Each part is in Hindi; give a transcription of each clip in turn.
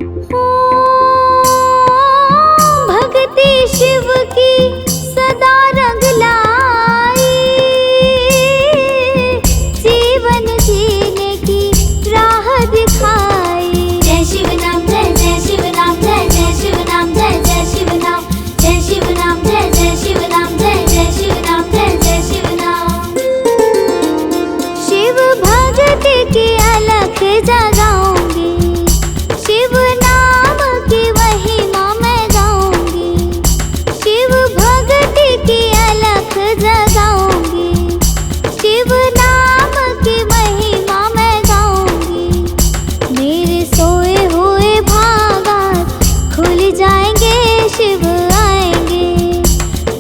हो भक्ति शिव की सदा रंग लाई, जीवन जीने की राह दिखाई। जय शिव नाम जय शिव नाम जय शिव नाम जय शिव नाम जय शिव नाम जय शिव नाम जय शिव नाम जय शिव नाम। शिव भक्ति की अलख जगाऊंगी, शिव नाम की महिमा मैं गाऊंगी। शिव भक्ति की अलख जगाऊंगी, शिव नाम की महिमा मैं गाऊंगी। मेरे सोए हुए भागात खुल जाएंगे, शिव आएंगे।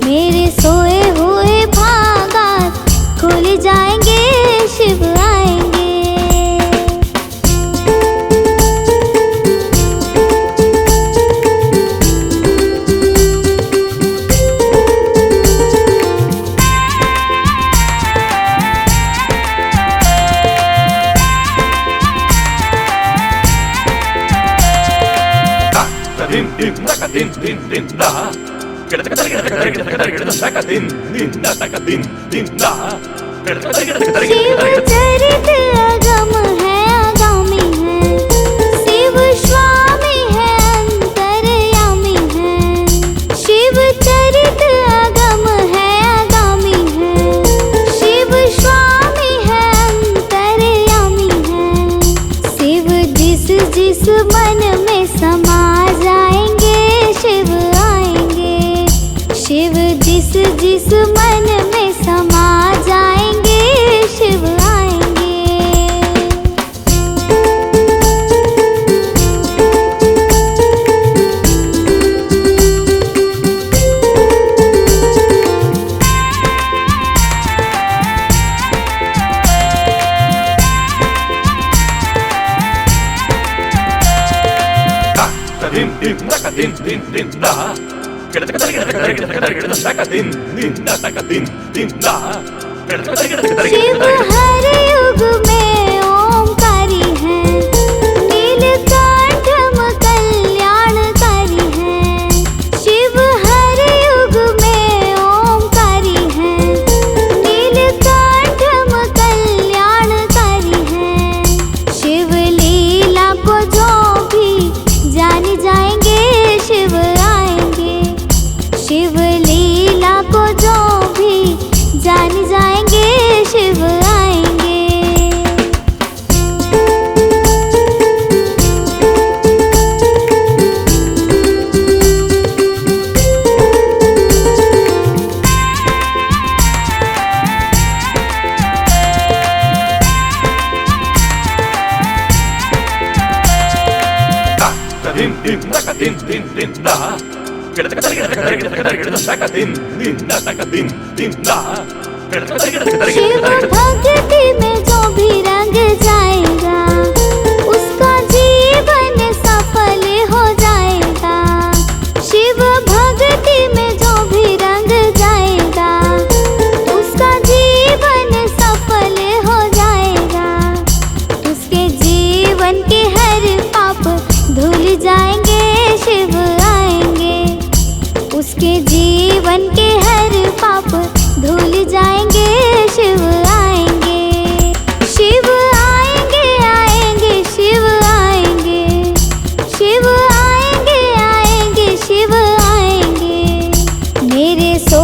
मेरे सोए हुए भागात खुल जाएंगे, शिव आएंगे। शिव चरित अगम है आगामी है, शिव स्वामी है अंतर्यामी है। शिव चरित अगम है आगामी है, शिव स्वामी है अंतर्यामी है। शिव जिस जिस मन में समा जाएंगे, शिव आएंगे। शिव जिस जिस मन में समा जाएंगे, शिव आएंगे। शिव हर युग में ओमकारी है, नीलकंठ कल्याणकारी है। शिव हर युग में ओमकारी है, नीलकंठ कल्याणकारी है। शिव लीला को जो भी जान जाएंगे, शिव आएंगे। शिव लीला को जो भी जान जाएंगे, शिव आएंगे। शिव भक्ति में जो भी रंग जाएगा, उसका जीवन सफल हो जाएगा। शिव भक्ति में जो भी रंग जाएगा, उसका जीवन सफल हो जाएगा। उसके जीवन के हर पाप धुल जाएंगे, शिव आएंगे। उसके जीवन के हर पाप धुल जाएंगे, शिव आएंगे। शिव आएंगे आएंगे, शिव आएंगे। शिव आएंगे आएंगे, शिव आएंगे। मेरे सो